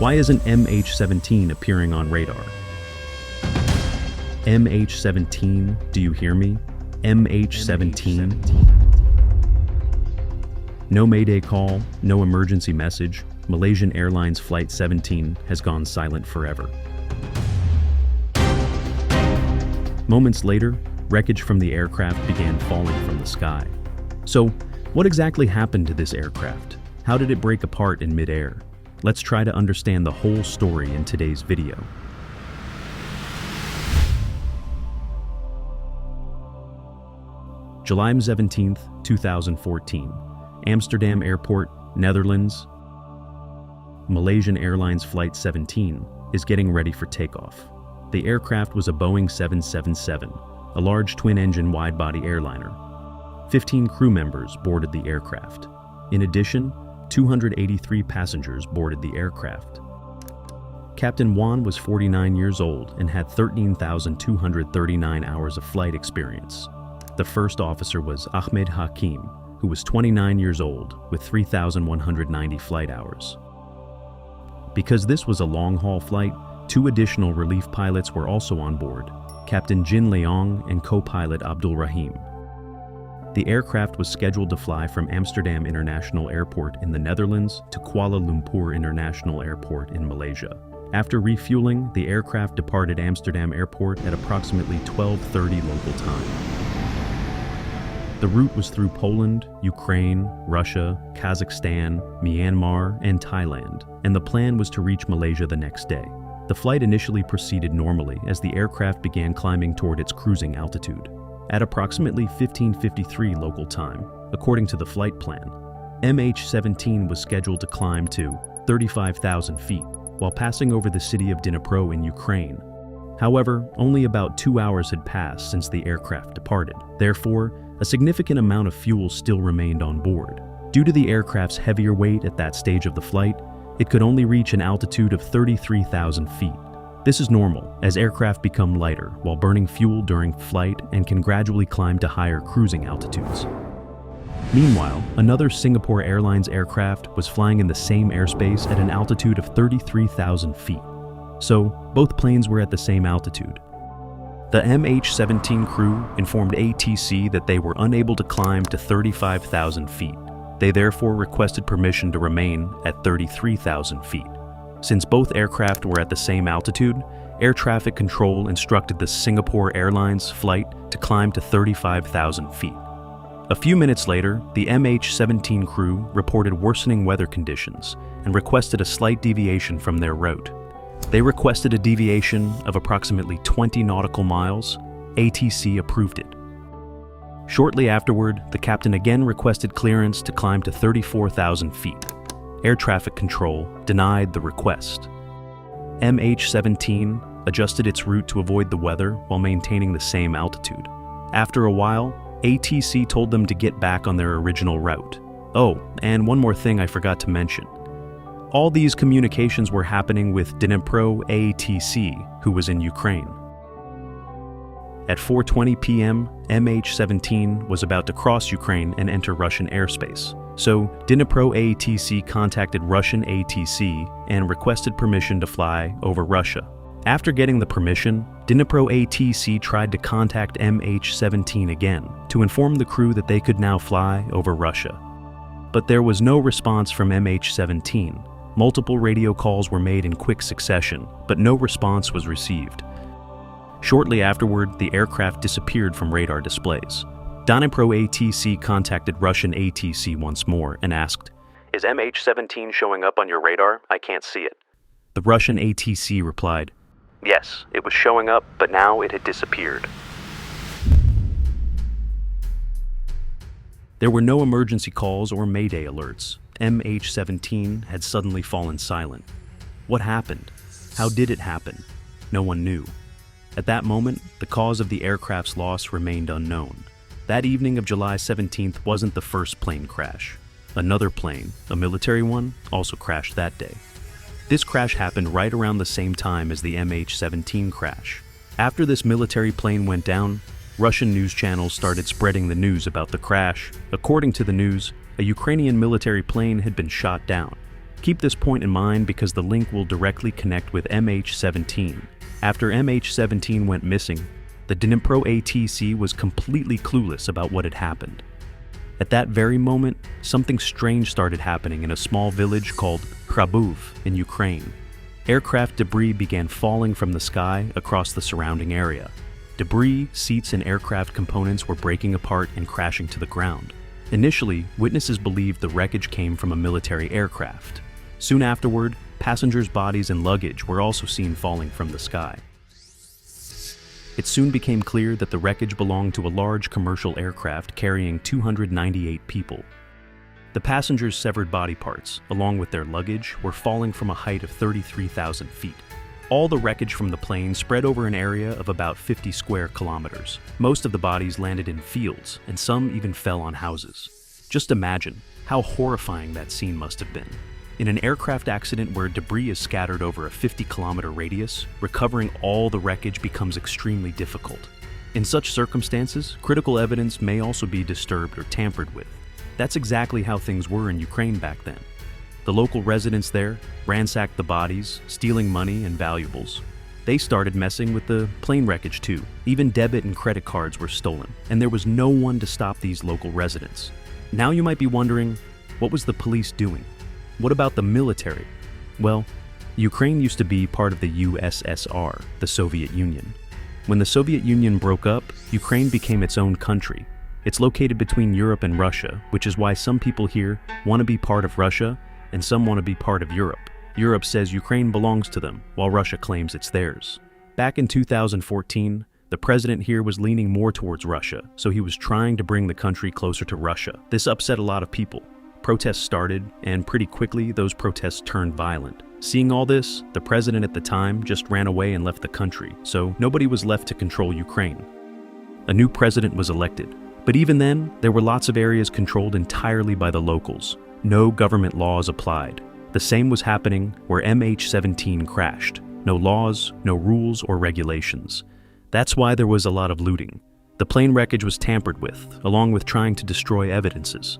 Why isn't MH17 appearing on radar? MH17, do you hear me? MH17. No Mayday call, no emergency message. Malaysian Airlines Flight 17 has gone silent forever. Moments later, wreckage from the aircraft began falling from the sky. So, what exactly happened to this aircraft? How did it break apart in midair? Let's try to understand the whole story in today's video. July 17, 2014. Amsterdam Airport, Netherlands. Malaysian Airlines Flight 17 is getting ready for takeoff. The aircraft was a Boeing 777, a large twin-engine wide-body airliner. 15 crew members boarded the aircraft. In addition, 283 passengers boarded the aircraft. Captain Juan was 49 years old and had 13,239 hours of flight experience. The first officer was Ahmed Hakim, who was 29 years old with 3,190 flight hours. Because this was a long-haul flight, 2 additional relief pilots were also on board, Captain Jin Leong and co-pilot Abdul Rahim. The aircraft was scheduled to fly from Amsterdam International Airport in the Netherlands to Kuala Lumpur International Airport in Malaysia. After refueling, the aircraft departed Amsterdam Airport at approximately 12:30 local time. The route was through Poland, Ukraine, Russia, Kazakhstan, Myanmar, and Thailand, and the plan was to reach Malaysia the next day. The flight initially proceeded normally as the aircraft began climbing toward its cruising altitude. At approximately 15:53 local time, according to the flight plan, MH17 was scheduled to climb to 35,000 feet while passing over the city of Dnipro in Ukraine. However, only about 2 hours had passed since the aircraft departed. Therefore, a significant amount of fuel still remained on board. Due to the aircraft's heavier weight at that stage of the flight, it could only reach an altitude of 33,000 feet. This is normal, as aircraft become lighter while burning fuel during flight and can gradually climb to higher cruising altitudes. Meanwhile, another Singapore Airlines aircraft was flying in the same airspace at an altitude of 33,000 feet. So, both planes were at the same altitude. The MH17 crew informed ATC that they were unable to climb to 35,000 feet. They therefore requested permission to remain at 33,000 feet. Since both aircraft were at the same altitude, air traffic control instructed the Singapore Airlines flight to climb to 35,000 feet. A few minutes later, the MH17 crew reported worsening weather conditions and requested a slight deviation from their route. They requested a deviation of approximately 20 nautical miles. ATC approved it. Shortly afterward, the captain again requested clearance to climb to 34,000 feet. Air traffic control denied the request. MH17 adjusted its route to avoid the weather while maintaining the same altitude. After a while, ATC told them to get back on their original route. Oh, and one more thing I forgot to mention. All these communications were happening with Dnipro ATC, who was in Ukraine. At 4:20 p.m., MH17 was about to cross Ukraine and enter Russian airspace. So, Dnipro ATC contacted Russian ATC and requested permission to fly over Russia. After getting the permission, Dnipro ATC tried to contact MH17 again to inform the crew that they could now fly over Russia. But there was no response from MH17. Multiple radio calls were made in quick succession, but no response was received. Shortly afterward, the aircraft disappeared from radar displays. Dnipro ATC contacted Russian ATC once more and asked, "Is MH17 showing up on your radar? I can't see it." The Russian ATC replied, "Yes, it was showing up, but now it had disappeared." There were no emergency calls or mayday alerts. MH17 had suddenly fallen silent. What happened? How did it happen? No one knew. At that moment, the cause of the aircraft's loss remained unknown. That evening of July 17th wasn't the first plane crash. Another plane, a military one, also crashed that day. This crash happened right around the same time as the MH17 crash. After this military plane went down, Russian news channels started spreading the news about the crash. According to the news, a Ukrainian military plane had been shot down. Keep this point in mind because the link will directly connect with MH17. After MH17 went missing, the Dnipro ATC was completely clueless about what had happened. At that very moment, something strange started happening in a small village called Prabov in Ukraine. Aircraft debris began falling from the sky across the surrounding area. Debris, seats, and aircraft components were breaking apart and crashing to the ground. Initially, witnesses believed the wreckage came from a military aircraft. Soon afterward, passengers' bodies and luggage were also seen falling from the sky. It soon became clear that the wreckage belonged to a large commercial aircraft carrying 298 people. The passengers' severed body parts, along with their luggage, were falling from a height of 33,000 feet. All the wreckage from the plane spread over an area of about 50 square kilometers. Most of the bodies landed in fields, and some even fell on houses. Just imagine how horrifying that scene must have been. In an aircraft accident where debris is scattered over a 50-kilometer radius, recovering all the wreckage becomes extremely difficult. In such circumstances, critical evidence may also be disturbed or tampered with. That's exactly how things were in Ukraine back then. The local residents there ransacked the bodies, stealing money and valuables. They started messing with the plane wreckage too. Even debit and credit cards were stolen, and there was no one to stop these local residents. Now you might be wondering, what was the police doing? What about the military? Well, Ukraine used to be part of the USSR, the Soviet Union. When the Soviet Union broke up, Ukraine became its own country. It's located between Europe and Russia, which is why some people here want to be part of Russia and some want to be part of Europe. Europe says Ukraine belongs to them, while Russia claims it's theirs. Back in 2014, the president here was leaning more towards Russia, so he was trying to bring the country closer to Russia. This upset a lot of people. Protests started, and pretty quickly those protests turned violent. Seeing all this, the president at the time just ran away and left the country, so nobody was left to control Ukraine. A new president was elected, but even then, there were lots of areas controlled entirely by the locals. No government laws applied. The same was happening where MH17 crashed. No laws, no rules or regulations. That's why there was a lot of looting. The plane wreckage was tampered with, along with trying to destroy evidences.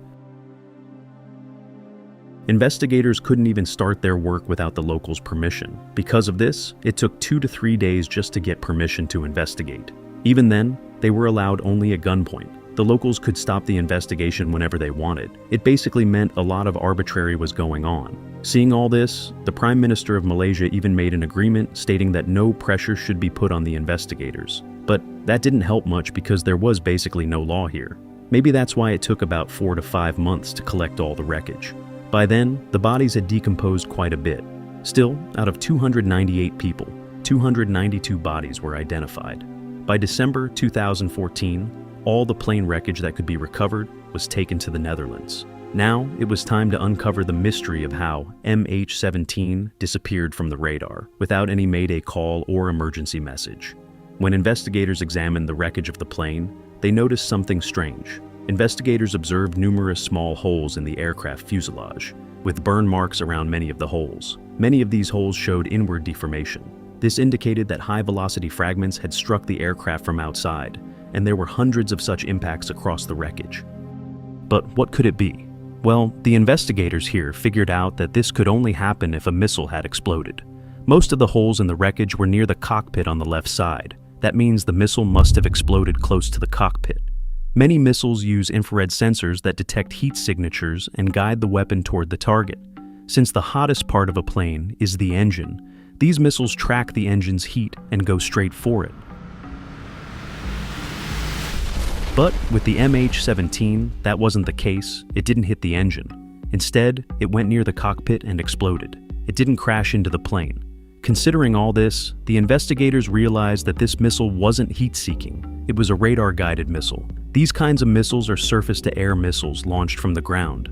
Investigators couldn't even start their work without the locals' permission. Because of this, it took 2 to 3 days just to get permission to investigate. Even then, they were allowed only at gunpoint. The locals could stop the investigation whenever they wanted. It basically meant a lot of arbitrary was going on. Seeing all this, the Prime Minister of Malaysia even made an agreement stating that no pressure should be put on the investigators. But that didn't help much because there was basically no law here. Maybe that's why it took about 4 to 5 months to collect all the wreckage. By then, the bodies had decomposed quite a bit. Still, out of 298 people, 292 bodies were identified. By December 2014, all the plane wreckage that could be recovered was taken to the Netherlands. Now, it was time to uncover the mystery of how MH17 disappeared from the radar without any mayday call or emergency message. When investigators examined the wreckage of the plane, they noticed something strange. Investigators observed numerous small holes in the aircraft fuselage, with burn marks around many of the holes. Many of these holes showed inward deformation. This indicated that high-velocity fragments had struck the aircraft from outside, and there were hundreds of such impacts across the wreckage. But what could it be? Well, the investigators here figured out that this could only happen if a missile had exploded. Most of the holes in the wreckage were near the cockpit on the left side. That means the missile must have exploded close to the cockpit. Many missiles use infrared sensors that detect heat signatures and guide the weapon toward the target. Since the hottest part of a plane is the engine, these missiles track the engine's heat and go straight for it. But with the MH17, that wasn't the case. It didn't hit the engine. Instead, it went near the cockpit and exploded. It didn't crash into the plane. Considering all this, the investigators realized that this missile wasn't heat-seeking. It was a radar-guided missile. These kinds of missiles are surface-to-air missiles launched from the ground.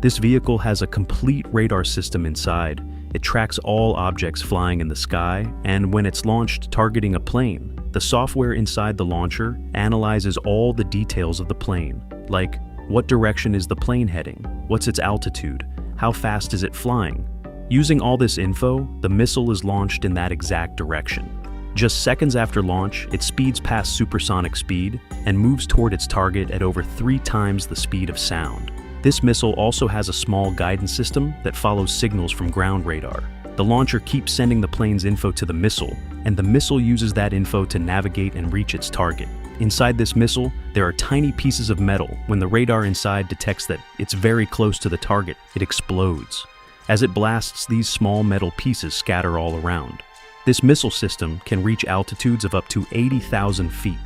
This vehicle has a complete radar system inside. It tracks all objects flying in the sky, and when it's launched targeting a plane, the software inside the launcher analyzes all the details of the plane, like what direction is the plane heading, what's its altitude, how fast is it flying. Using all this info, the missile is launched in that exact direction. Just seconds after launch, it speeds past supersonic speed and moves toward its target at over 3 times the speed of sound. This missile also has a small guidance system that follows signals from ground radar. The launcher keeps sending the plane's info to the missile, and the missile uses that info to navigate and reach its target. Inside this missile, there are tiny pieces of metal. When the radar inside detects that it's very close to the target, it explodes. As it blasts, these small metal pieces scatter all around. This missile system can reach altitudes of up to 80,000 feet,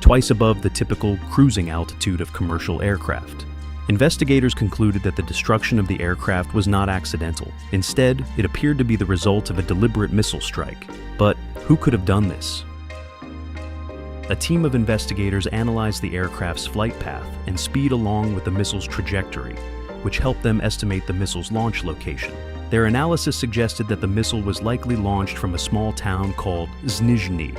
twice above the typical cruising altitude of commercial aircraft. Investigators concluded that the destruction of the aircraft was not accidental. Instead, it appeared to be the result of a deliberate missile strike. But who could have done this? A team of investigators analyzed the aircraft's flight path and speed along with the missile's trajectory, which helped them estimate the missile's launch location. Their analysis suggested that the missile was likely launched from a small town called Znizhny,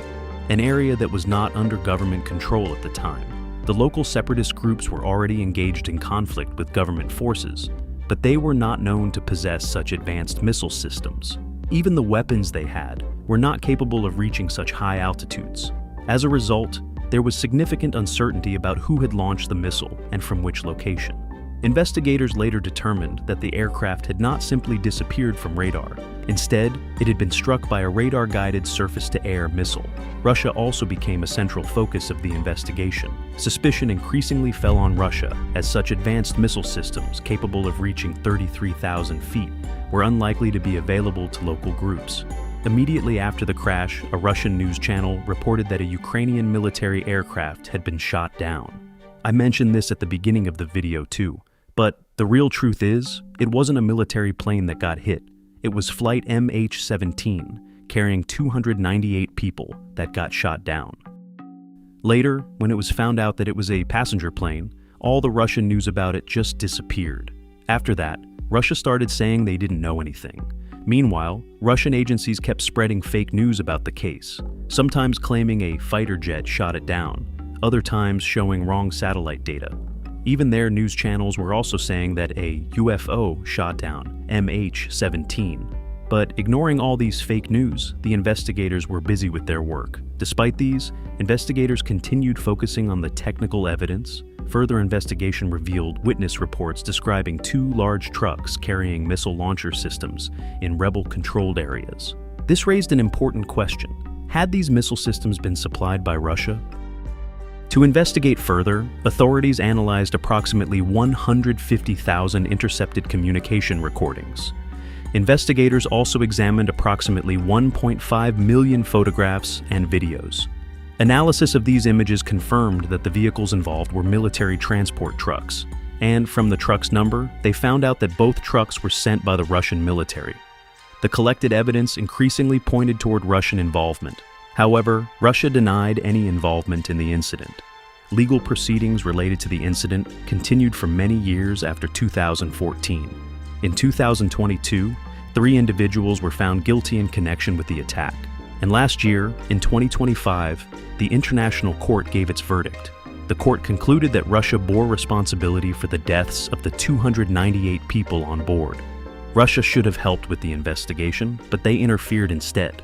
an area that was not under government control at the time. The local separatist groups were already engaged in conflict with government forces, but they were not known to possess such advanced missile systems. Even the weapons they had were not capable of reaching such high altitudes. As a result, there was significant uncertainty about who had launched the missile and from which location. Investigators later determined that the aircraft had not simply disappeared from radar. Instead, it had been struck by a radar-guided surface-to-air missile. Russia also became a central focus of the investigation. Suspicion increasingly fell on Russia, as such advanced missile systems capable of reaching 33,000 feet were unlikely to be available to local groups. Immediately after the crash, a Russian news channel reported that a Ukrainian military aircraft had been shot down. I mentioned this at the beginning of the video too, but the real truth is, it wasn't a military plane that got hit. It was Flight MH17, carrying 298 people, that got shot down. Later, when it was found out that it was a passenger plane, all the Russian news about it just disappeared. After that, Russia started saying they didn't know anything. Meanwhile, Russian agencies kept spreading fake news about the case, sometimes claiming a fighter jet shot it down, other times showing wrong satellite data. Even their news channels were also saying that a UFO shot down MH17. But ignoring all these fake news, the investigators were busy with their work. Despite these, investigators continued focusing on the technical evidence. Further investigation revealed witness reports describing 2 large trucks carrying missile launcher systems in rebel-controlled areas. This raised an important question. Had these missile systems been supplied by Russia? To investigate further, authorities analyzed approximately 150,000 intercepted communication recordings. Investigators also examined approximately 1.5 million photographs and videos. Analysis of these images confirmed that the vehicles involved were military transport trucks, and from the truck's number, they found out that both trucks were sent by the Russian military. The collected evidence increasingly pointed toward Russian involvement. However, Russia denied any involvement in the incident. Legal proceedings related to the incident continued for many years after 2014. In 2022, 3 individuals were found guilty in connection with the attack. And last year, in 2025, the International Court gave its verdict. The court concluded that Russia bore responsibility for the deaths of the 298 people on board. Russia should have helped with the investigation, but they interfered instead.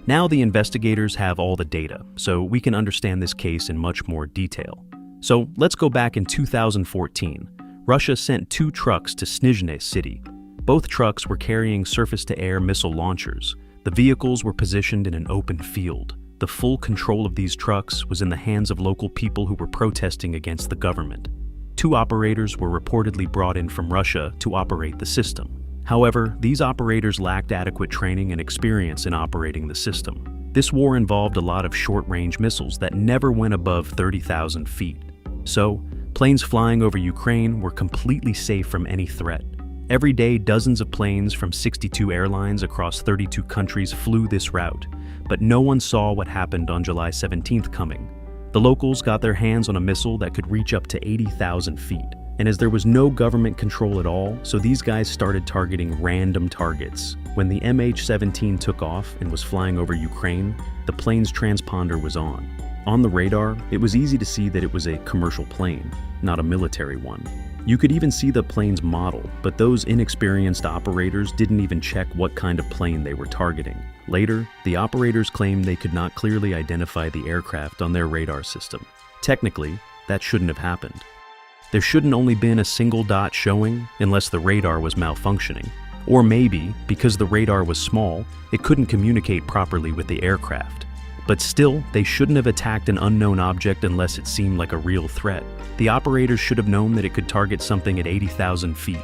Now the investigators have all the data, so we can understand this case in much more detail. So let's go back in 2014. Russia sent 2 trucks to Snizhny city. Both trucks were carrying surface-to-air missile launchers. The vehicles were positioned in an open field. The full control of these trucks was in the hands of local people who were protesting against the government. 2 operators were reportedly brought in from Russia to operate the system. However, these operators lacked adequate training and experience in operating the system. This war involved a lot of short-range missiles that never went above 30,000 feet. So, planes flying over Ukraine were completely safe from any threat. Every day, dozens of planes from 62 airlines across 32 countries flew this route, but no one saw what happened on July 17th coming. The locals got their hands on a missile that could reach up to 80,000 feet. And as there was no government control at all, so these guys started targeting random targets. When the MH17 took off and was flying over Ukraine, the plane's transponder was on. On the radar, it was easy to see that it was a commercial plane, not a military one. You could even see the plane's model, but those inexperienced operators didn't even check what kind of plane they were targeting. Later, the operators claimed they could not clearly identify the aircraft on their radar system. Technically, that shouldn't have happened. There shouldn't only been a single dot showing unless the radar was malfunctioning. Or maybe, because the radar was small, it couldn't communicate properly with the aircraft. But still, they shouldn't have attacked an unknown object unless it seemed like a real threat. The operators should have known that it could target something at 80,000 feet.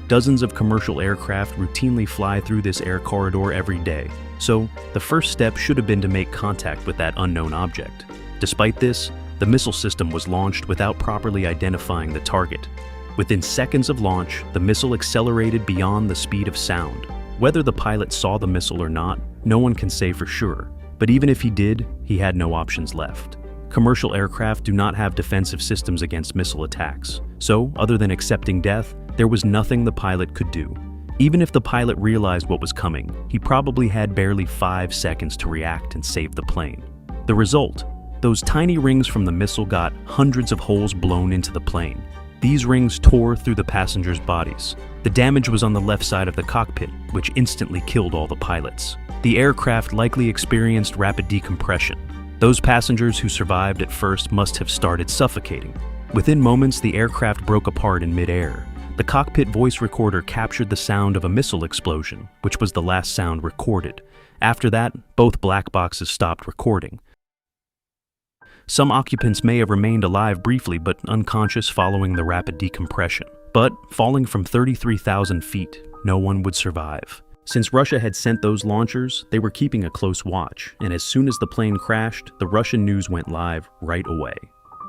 Dozens of commercial aircraft routinely fly through this air corridor every day, so the first step should have been to make contact with that unknown object. Despite this, the missile system was launched without properly identifying the target. Within seconds of launch, the missile accelerated beyond the speed of sound. Whether the pilot saw the missile or not, no one can say for sure. But even if he did, he had no options left. Commercial aircraft do not have defensive systems against missile attacks. So, other than accepting death, there was nothing the pilot could do. Even if the pilot realized what was coming, he probably had barely 5 seconds to react and save the plane. The result? Those tiny rings from the missile got hundreds of holes blown into the plane. These rings tore through the passengers' bodies. The damage was on the left side of the cockpit, which instantly killed all the pilots. The aircraft likely experienced rapid decompression. Those passengers who survived at first must have started suffocating. Within moments, the aircraft broke apart in midair. The cockpit voice recorder captured the sound of a missile explosion, which was the last sound recorded. After that, both black boxes stopped recording. Some occupants may have remained alive briefly but unconscious following the rapid decompression. But falling from 33,000 feet, no one would survive. Since Russia had sent those launchers, they were keeping a close watch, and as soon as the plane crashed, the Russian news went live right away.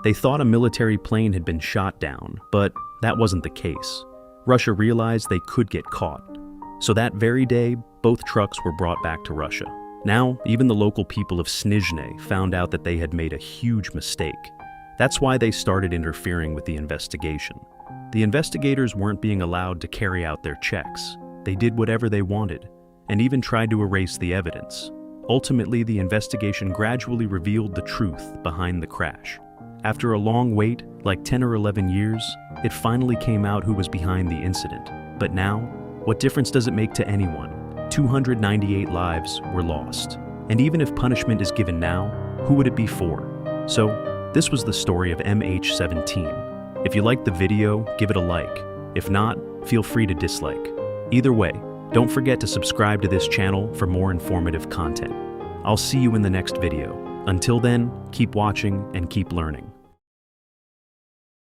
They thought a military plane had been shot down, but that wasn't the case. Russia realized they could get caught. So that very day, both trucks were brought back to Russia. Now, even the local people of Snizhne found out that they had made a huge mistake. That's why they started interfering with the investigation. The investigators weren't being allowed to carry out their checks. They did whatever they wanted, and even tried to erase the evidence. Ultimately, the investigation gradually revealed the truth behind the crash. After a long wait, like 10 or 11 years, it finally came out who was behind the incident. But now, what difference does it make to anyone? 298 lives were lost. And even if punishment is given now, who would it be for? So, this was the story of MH17. If you liked the video, give it a like. If not, feel free to dislike. Either way, don't forget to subscribe to this channel for more informative content. I'll see you in the next video. Until then, keep watching and keep learning.